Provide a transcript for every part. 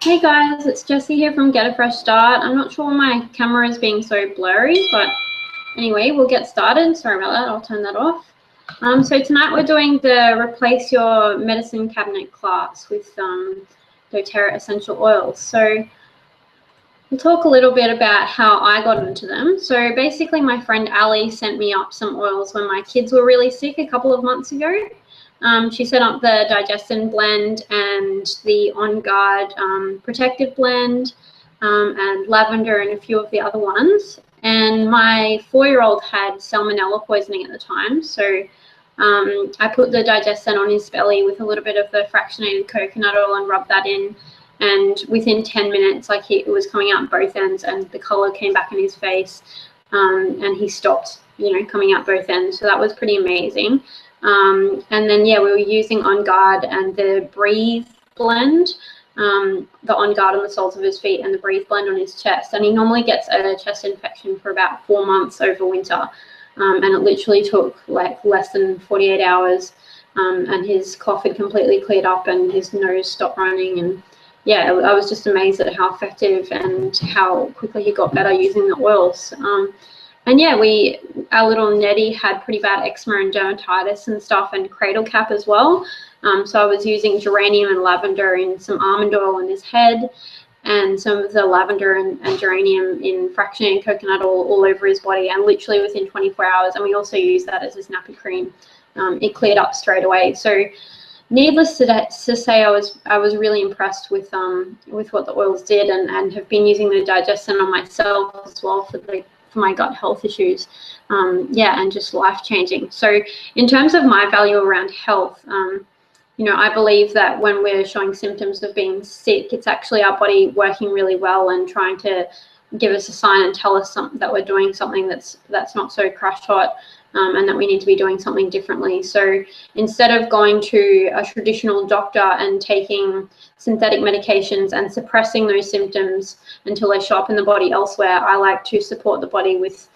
Hey guys, it's Jessie here from Get a Fresh Start. I'm not sure why my camera is being so blurry, but anyway, we'll get started. Sorry about that, I'll turn that off. So tonight we're doing the Replace Your Medicine Cabinet class with doTERRA essential oils. So we'll talk a little bit about how I got into them. So basically my friend Ali sent me up some oils when my kids were really sick a couple of months ago. She set up the Digestive blend and the On Guard protective blend and lavender and a few of the other ones. And my 4-year-old had salmonella poisoning at the time, so I put the Digestive on his belly with a little bit of the fractionated coconut oil and rubbed that in. And within 10 minutes, like it was coming out both ends, and the color came back in his face, and he stopped, coming out both ends. So that was pretty amazing. And then, yeah, we were using On Guard and the Breathe blend, the On Guard on the soles of his feet and the Breathe blend on his chest. And he normally gets a chest infection for about 4 months over winter. And it literally took like less than 48 hours. And his cough had completely cleared up and his nose stopped running. And yeah, I was just amazed at how effective and how quickly he got better using the oils. And yeah, our little Nettie had pretty bad eczema and dermatitis and stuff, and cradle cap as well. So I was using geranium and lavender in some almond oil on his head, and some of the lavender and geranium in fractionated coconut oil all over his body, and literally within 24 hours. And we also used that as his nappy cream. It cleared up straight away. So needless to say, I was really impressed with what the oils did, and have been using the Digestive on myself as well for my gut health issues, and just life-changing. So in terms of my value around health, I believe that when we're showing symptoms of being sick, it's actually our body working really well and trying to give us a sign and tell us that we're doing something that's not so crash hot, and that we need to be doing something differently. So instead of going to a traditional doctor and taking synthetic medications and suppressing those symptoms until they show up in the body elsewhere, I like to support the body with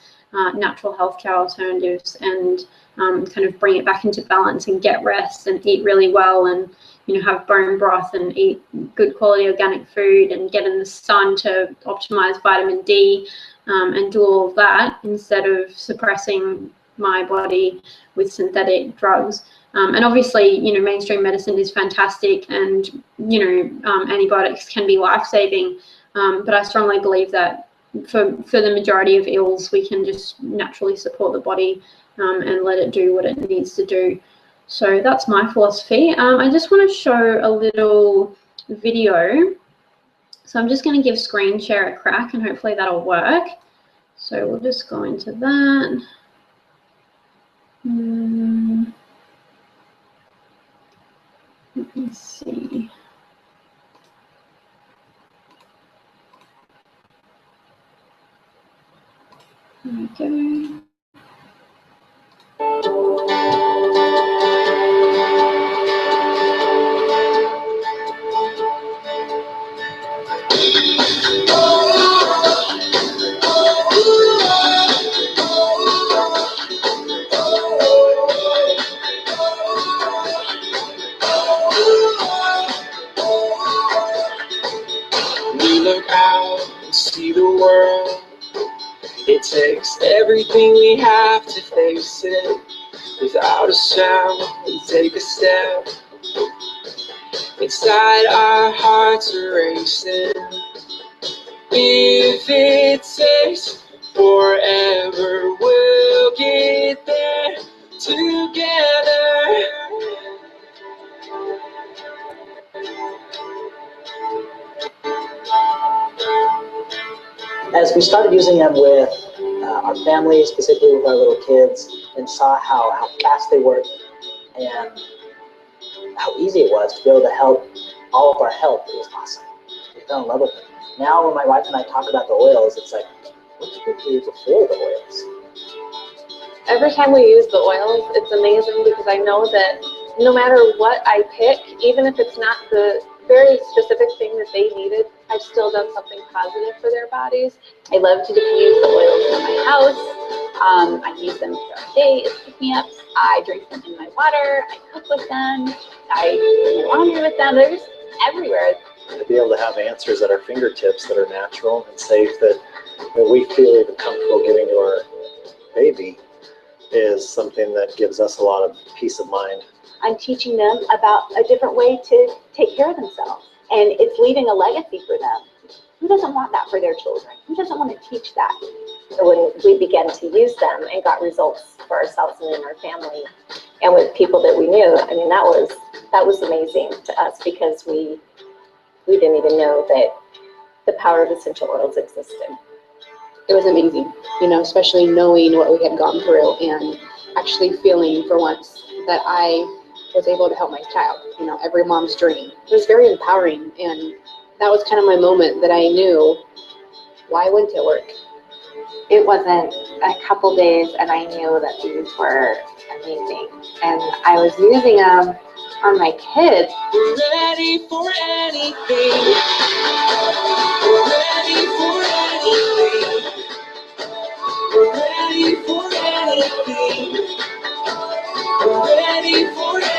natural healthcare alternatives and kind of bring it back into balance and get rest and eat really well and have bone broth and eat good quality organic food and get in the sun to optimize vitamin D, and do all of that instead of suppressing my body with synthetic drugs. And obviously, mainstream medicine is fantastic, and antibiotics can be life-saving, but I strongly believe that for the majority of ills, we can just naturally support the body and let it do what it needs to do. So that's my philosophy. I just want to show a little video. So I'm just going to give screen share a crack, and hopefully that'll work. So we'll just go into that. Let me see. There we go. We look out and see the world. It takes everything we have to face it. Without a sound, we take a step. Inside our hearts are racing. If it takes forever, we'll get there together. As we started using them with our family, specifically with our little kids, and saw how fast they worked and how easy it was to be able to help all of our health, it was awesome. We fell in love with them. Now when my wife and I talk about the oils, it's like, what did you do before the oils? Every time we use the oils, it's amazing because I know that no matter what I pick, even if it's not the very specific thing that they needed, I've still done something positive for their bodies. I love to diffuse the oils in my house. I use them throughout the day as pick-me-ups. I drink them in my water. I cook with them. I do my laundry with them. They're just everywhere. to be able to have answers at our fingertips that are natural and safe, that we feel even comfortable giving to our baby, is something that gives us a lot of peace of mind. I'm teaching them about a different way to take care of themselves, and it's leaving a legacy for them. Who doesn't want that for their children? Who doesn't want to teach that? So when we began to use them and got results for ourselves and in our family and with people that we knew, I mean, that was amazing to us, because we didn't even know that the power of essential oils existed. It was amazing, you know, especially knowing what we had gone through and actually feeling for once that I was able to help my child, you know, every mom's dream. It was very empowering, and that was kind of my moment that I knew, why wouldn't it work? It wasn't a couple days and I knew that these were amazing. And I was using them on my kids. We're ready for anything. We're ready for anything. We're ready for anything. We're ready for anything.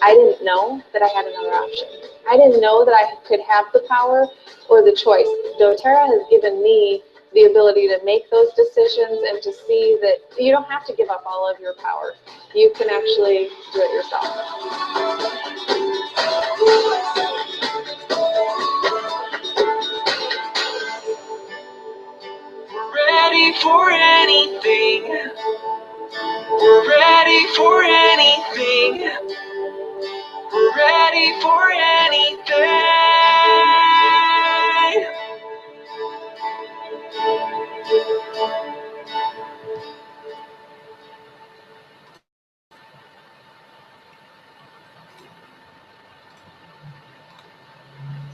I didn't know that I had another option. I didn't know that I could have the power or the choice. doTERRA has given me the ability to make those decisions and to see that you don't have to give up all of your power. You can actually do it yourself. We're ready for anything. We're ready for anything. We're ready for anything.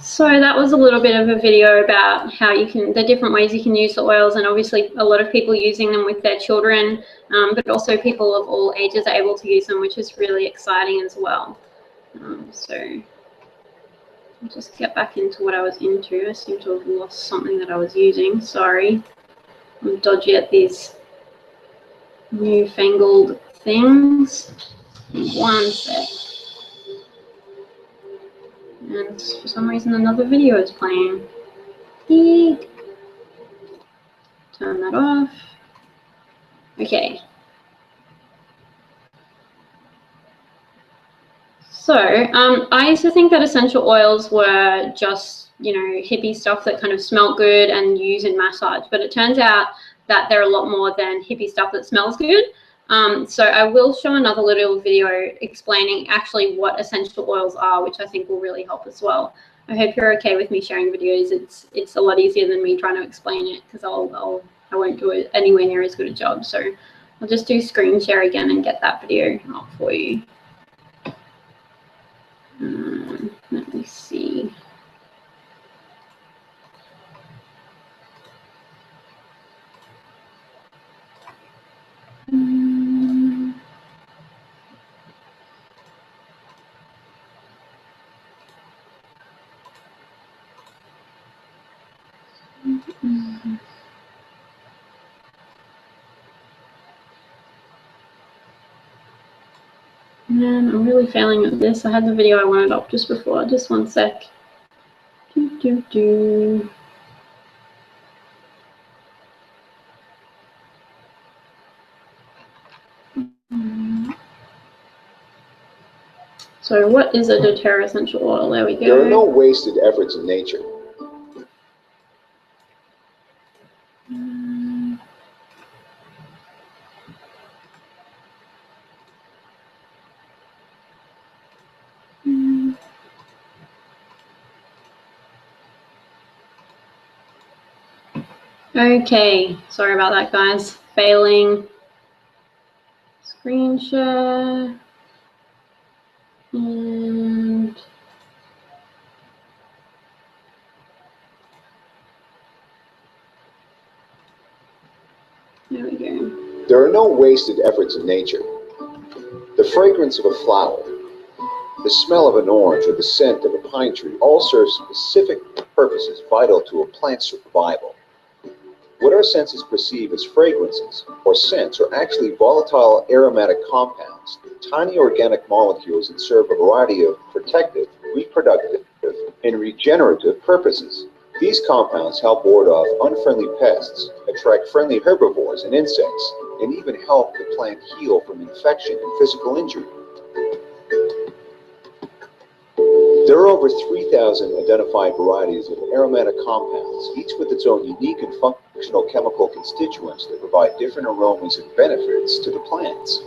So that was a little bit of a video about how you can, the different ways you can use the oils, and obviously a lot of people using them with their children, but also people of all ages are able to use them, which is really exciting as well. So I'll just get back into what I was into. I seem to have lost something that I was using. Sorry, I'm dodgy at these newfangled things. One sec. And for some reason another video is playing. Eek. Turn that off. Okay. So I used to think that essential oils were just, you know, hippie stuff that kind of smelled good and use in massage, but it turns out that they're a lot more than hippie stuff that smells good. So I will show another little video explaining actually what essential oils are, which I think will really help as well. I hope you're okay with me sharing videos. It's a lot easier than me trying to explain it, because I won't do it anywhere near as good a job. So I'll just do screen share again and get that video up for you. Let me see. Man, I'm really failing at this. I had the video I wanted up just before. Just one sec. So what is a doTERRA essential oil? There we go. There are no wasted efforts in nature. Okay, sorry about that, guys. Failing. Screen share. And there we go. There are no wasted efforts in nature. The fragrance of a flower, the smell of an orange, or the scent of a pine tree all serve specific purposes vital to a plant's survival. What our senses perceive as fragrances or scents are actually volatile aromatic compounds, tiny organic molecules that serve a variety of protective, reproductive, and regenerative purposes. These compounds help ward off unfriendly pests, attract friendly herbivores and insects, and even help the plant heal from infection and physical injury. There are over 3,000 identified varieties of aromatic compounds, each with its own unique and functional chemical constituents that provide different aromas and benefits to the plants.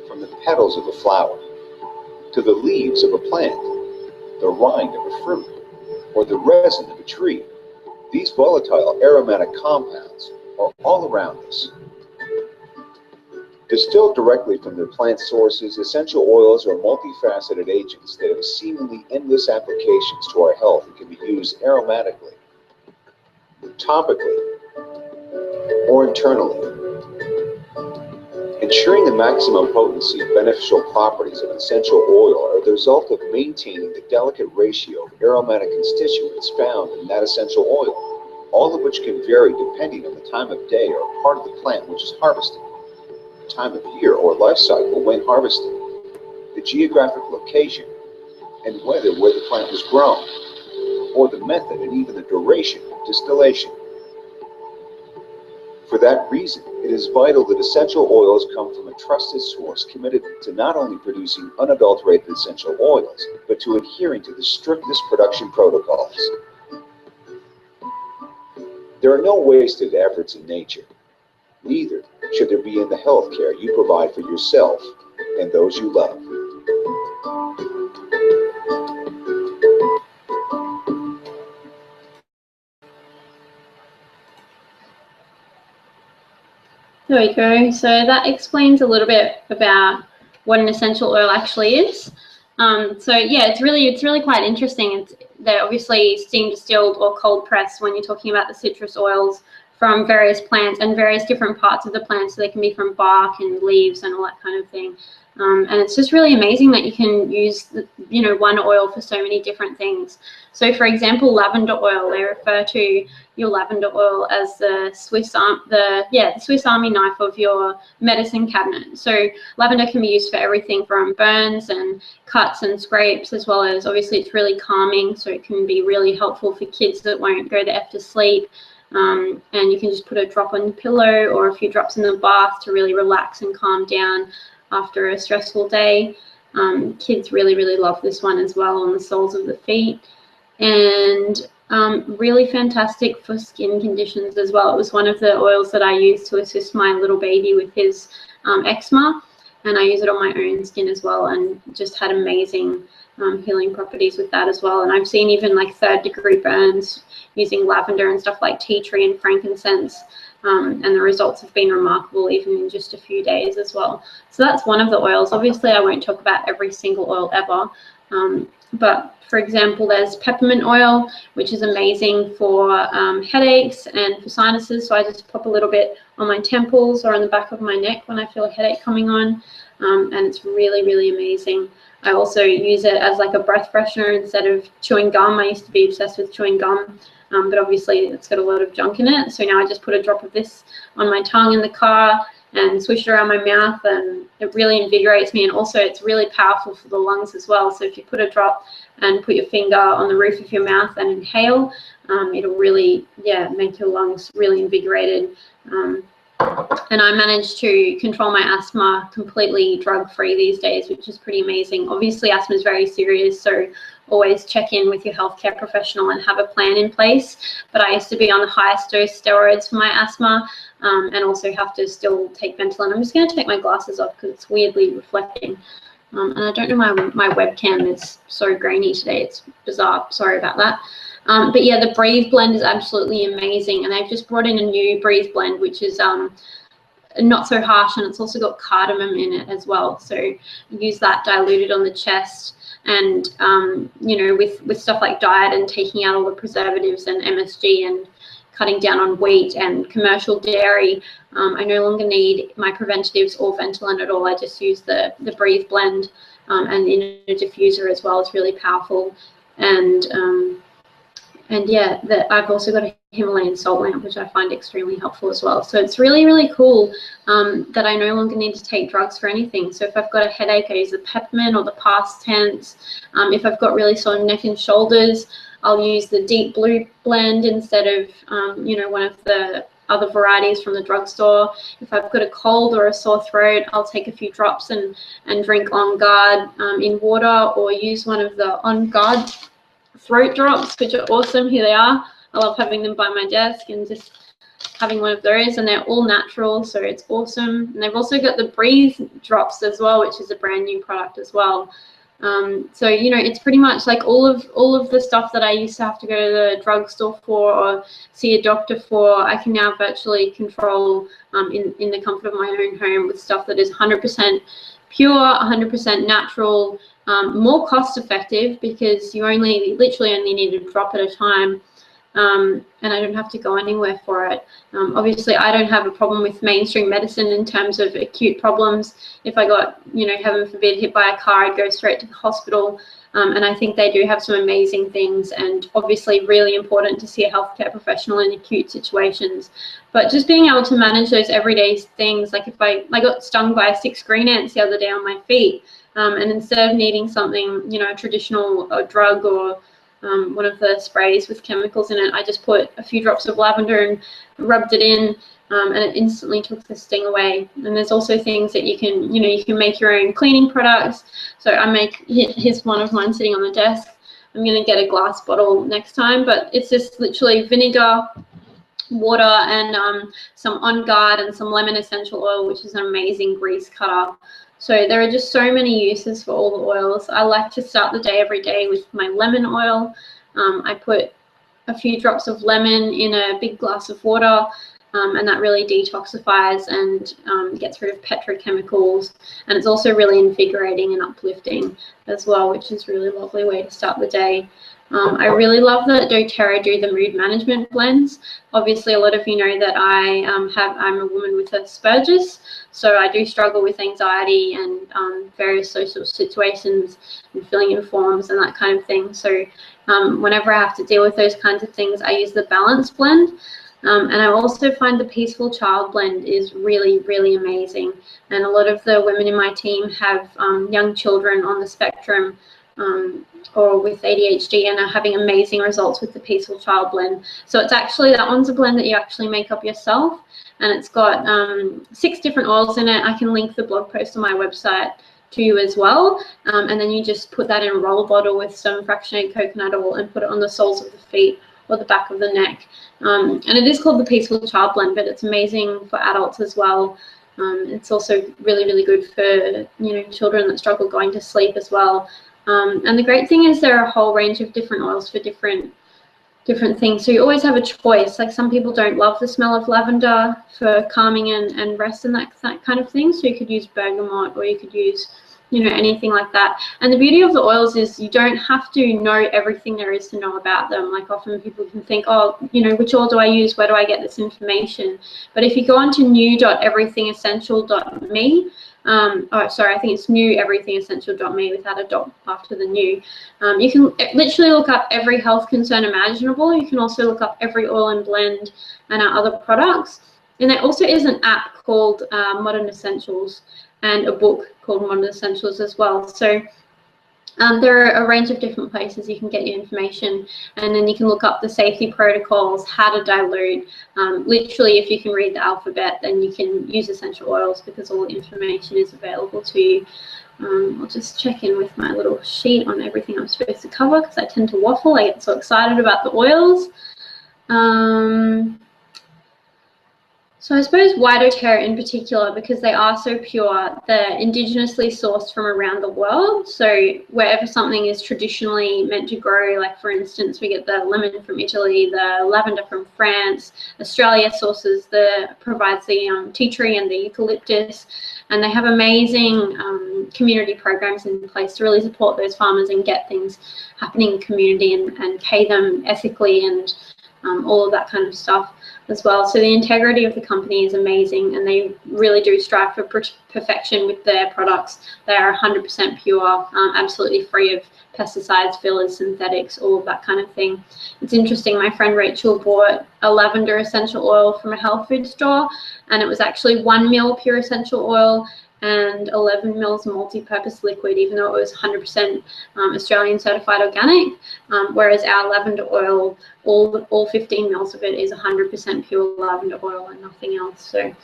From the petals of a flower, to the leaves of a plant, the rind of a fruit, or the resin of a tree, these volatile aromatic compounds are all around us. Distilled directly from their plant sources, essential oils are multifaceted agents that have seemingly endless applications to our health and can be used aromatically, topically, or internally. Ensuring the maximum potency and beneficial properties of an essential oil are the result of maintaining the delicate ratio of aromatic constituents found in that essential oil, all of which can vary depending on the time of day or part of the plant which is harvested, the time of year or life cycle when harvested, the geographic location, and whether where the plant was grown, or the method and even the duration of distillation. For that reason, it is vital that essential oils come from a trusted source committed to not only producing unadulterated essential oils, but to adhering to the strictest production protocols. There are no wasted efforts in nature. Neither should there be in the health care you provide for yourself and those you love. There we go. So that explains a little bit about what an essential oil actually is. So yeah, it's really quite interesting. They're obviously steam distilled or cold pressed when you're talking about the citrus oils from various plants and various different parts of the plant. So they can be from bark and leaves and all that kind of thing. And it's just really amazing that you can use, one oil for so many different things. So, for example, lavender oil, they refer to your lavender oil as the Swiss Army knife of your medicine cabinet. So, lavender can be used for everything from burns and cuts and scrapes, as well as obviously it's really calming. So, it can be really helpful for kids that won't go the F to sleep. And you can just put a drop on the pillow or a few drops in the bath to really relax and calm down after a stressful day. Kids really love this one as well on the soles of the feet, and really fantastic for skin conditions as well. It was one of the oils that I used to assist my little baby with his eczema, and I use it on my own skin as well, and just had amazing healing properties with that as well. And I've seen even like 3rd-degree burns using lavender and stuff like tea tree and frankincense. And the results have been remarkable even in just a few days as well. So that's one of the oils. Obviously, I won't talk about every single oil ever. But for example, there's peppermint oil, which is amazing for headaches and for sinuses. So I just pop a little bit on my temples or on the back of my neck when I feel a headache coming on. And it's really amazing. I also use it as like a breath freshener instead of chewing gum. I used to be obsessed with chewing gum. But obviously it's got a lot of junk in it. So now I just put a drop of this on my tongue in the car and swish it around my mouth, and it really invigorates me. And also it's really powerful for the lungs as well. So if you put a drop and put your finger on the roof of your mouth and inhale, it'll really, make your lungs really invigorated. And I managed to control my asthma completely drug-free these days, which is pretty amazing. Obviously, asthma is very serious, so always check in with your healthcare professional and have a plan in place. But I used to be on the highest dose steroids for my asthma, and also have to still take Ventolin. I'm just going to take my glasses off because it's weirdly reflecting. And I don't know, my webcam is so grainy today. It's bizarre. Sorry about that. But yeah, the Breathe blend is absolutely amazing, and they've just brought in a new Breathe blend, which is not so harsh, and it's also got cardamom in it as well. So use that diluted on the chest, and with stuff like diet and taking out all the preservatives and MSG and cutting down on wheat and commercial dairy, I no longer need my preventatives or Ventolin at all. I just use the Breathe blend, and in a diffuser as well. It's really powerful. And yeah, I've also got a Himalayan salt lamp, which I find extremely helpful as well. So it's really, really cool that I no longer need to take drugs for anything. So if I've got a headache, I use the peppermint or the past tense. If I've got really sore neck and shoulders, I'll use the deep blue blend instead of, one of the other varieties from the drugstore. If I've got a cold or a sore throat, I'll take a few drops and drink On Guard in water, or use one of the On Guard throat drops, which are awesome. Here they are. I love having them by my desk and just having one of those, and they're all natural, so it's awesome. And they've also got the Breathe drops as well, which is a brand new product as well. So it's pretty much like all of the stuff that I used to have to go to the drugstore for or see a doctor for, I can now virtually control in the comfort of my own home with stuff that is 100% pure, 100% natural, more cost effective because you literally only need a drop at a time. And I don't have to go anywhere for it. Obviously, I don't have a problem with mainstream medicine in terms of acute problems. If I got, heaven forbid, hit by a car, I'd go straight to the hospital. And I think they do have some amazing things, and obviously really important to see a healthcare professional in acute situations. But just being able to manage those everyday things, like if I got stung by 6 green ants the other day on my feet, and instead of needing something, a traditional drug or one of the sprays with chemicals in it, I just put a few drops of lavender and rubbed it in, and it instantly took the sting away. And there's also things that you can, you can make your own cleaning products. So I make, here's one of mine sitting on the desk. I'm going to get a glass bottle next time, but it's just literally vinegar, water, and some On Guard and some lemon essential oil, which is an amazing grease cutter. So there are just so many uses for all the oils. I like to start the day every day with my lemon oil. I put a few drops of lemon in a big glass of water, and that really detoxifies and gets rid of petrochemicals. And it's also really invigorating and uplifting as well, which is a really lovely way to start the day. I really love that doTERRA do the mood management blends. Obviously, a lot of you know that I'm a woman with Asperger's, so I do struggle with anxiety and various social situations and filling in forms and that kind of thing. So whenever I have to deal with those kinds of things, I use the Balance blend. And I also find the Peaceful Child blend is really, really amazing. And a lot of the women in my team have young children on the spectrum or with ADHD and are having amazing results with the Peaceful Child blend. So it's actually, that one's a blend that you actually make up yourself, and it's got 6 different oils in it. I can link the blog post on my website to you as well, and then you just put that in a roller bottle with some fractionated coconut oil and put it on the soles of the feet or the back of the neck. And it is called the Peaceful Child blend, but it's amazing for adults as well. It's also really, really good for children that struggle going to sleep as well. And the great thing is there are a whole range of different oils for different things. So you always have a choice. Like some people don't love the smell of lavender for calming and rest and that kind of thing. So you could use bergamot, or you could use anything like that. And the beauty of the oils is you don't have to know everything there is to know about them. Like often people can think, oh, which oil do I use? Where do I get this information? But if you go on to new.everythingessential.me, I think it's neweverythingessential.me without a dot after the new. You can literally look up every health concern imaginable. You can also look up every oil and blend and our other products. And there also is an app called Modern Essentials and a book called Modern Essentials as well. So there are a range of different places you can get your information, and then you can look up the safety protocols, how to dilute. Literally, if you can read the alphabet, then you can use essential oils because all the information is available to you. I'll just check in with my little sheet on everything I'm supposed to cover because I tend to waffle. I get so excited about the oils. So I suppose why doTERRA in particular, because they are so pure, they're indigenously sourced from around the world. So wherever something is traditionally meant to grow, like for instance, we get the lemon from Italy, the lavender from France, Australia provides the tea tree and the eucalyptus, and they have amazing community programs in place to really support those farmers and get things happening in the community and pay them ethically and all of that kind of stuff as well. So the integrity of the company is amazing, and they really do strive for perfection with their products. They are 100% pure, absolutely free of pesticides, fillers, synthetics, all of that kind of thing. It's interesting, my friend Rachel bought a lavender essential oil from a health food store, and it was actually 1 ml pure essential oil and 11 mils multi-purpose liquid, even though it was 100% Australian certified organic, whereas our lavender oil, all 15 mils of it is 100% pure lavender oil and nothing else. So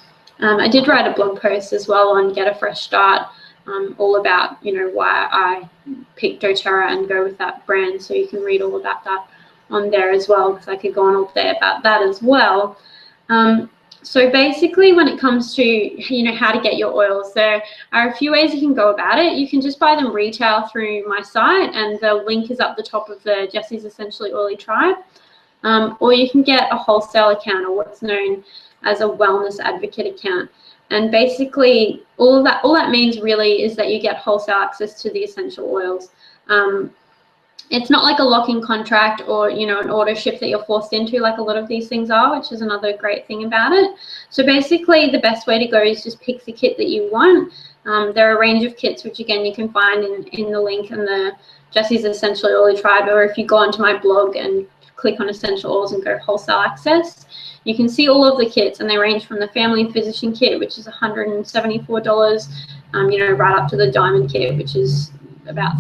I did write a blog post as well on Get a Fresh Start, all about, you know, why I picked doTERRA and go with that brand. So you can read all about that on there as well, because I could go on all day about that as well. So basically, when it comes to, you know, how to get your oils, there are a few ways you can go about it. You can just buy them retail through my site, and the link is up the top of the Jessie's Essentially Oily Tribe. Or you can get a wholesale account, or what's known as a wellness advocate account. And basically, all that means really is that you get wholesale access to the essential oils. It's not like a lock-in contract or, you know, an order ship that you're forced into like a lot of these things are, which is another great thing about it. So basically, the best way to go is just pick the kit that you want. There are a range of kits, which again, you can find in the link in the Jessie's Essentially Oily Tribe, or if you go onto my blog and click on essential oils and go wholesale access, you can see all of the kits, and they range from the family physician kit, which is $174, you know, right up to the diamond kit, which is about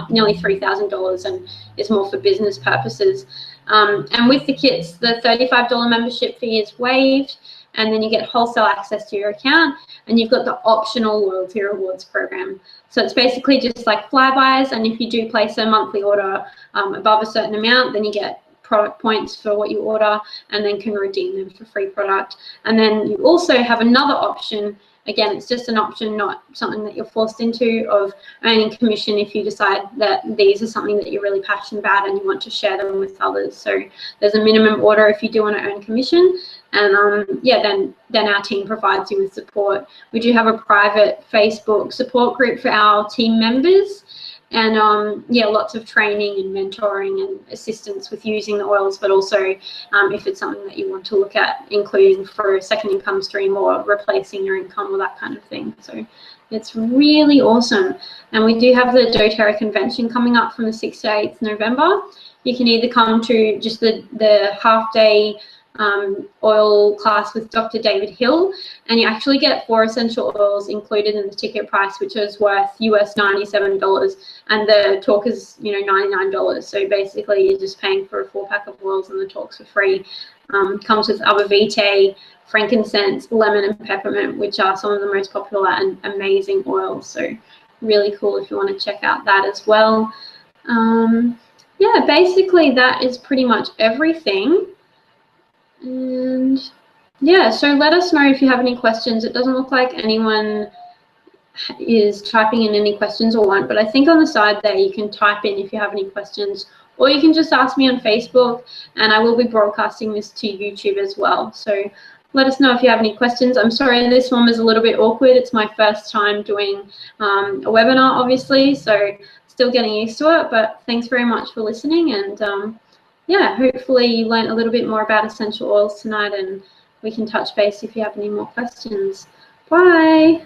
nearly $3,000 and is more for business purposes. And with the kits, the $35 membership fee is waived, and then you get wholesale access to your account, and you've got the optional loyalty rewards program. So it's basically just like flybys, and if you do place a monthly order above a certain amount, then you get product points for what you order, and then can redeem them for free product. And then you also have another option. Again, it's just an option, not something that you're forced into, of earning commission if you decide that these are something that you're really passionate about and you want to share them with others. So there's a minimum order if you do want to earn commission. And yeah, then our team provides you with support. We do have a private Facebook support group for our team members. And yeah, lots of training and mentoring and assistance with using the oils, but also if it's something that you want to look at, including for a second income stream or replacing your income or that kind of thing. So it's really awesome. And we do have the doTERRA convention coming up from the 6th to 8th November. You can either come to just the half-day oil class with Dr. David Hill, and you actually get 4 essential oils included in the ticket price, which is worth US $97, and the talk is, you know, $99. So basically you're just paying for a 4-pack of oils, and the talks for free. Comes with arbor vitae, frankincense, lemon, and peppermint, which are some of the most popular and amazing oils. So really cool if you want to check out that as well. Yeah, basically that is pretty much everything. And yeah, so let us know if you have any questions. It doesn't look like anyone is typing in any questions or want, but I think on the side there you can type in if you have any questions, or you can just ask me on Facebook, and I will be broadcasting this to YouTube as well. So let us know if you have any questions. I'm sorry this one was a little bit awkward. It's my first time doing a webinar, obviously, so still getting used to it, but thanks very much for listening. And yeah, hopefully you learned a little bit more about essential oils tonight, and we can touch base if you have any more questions. Bye.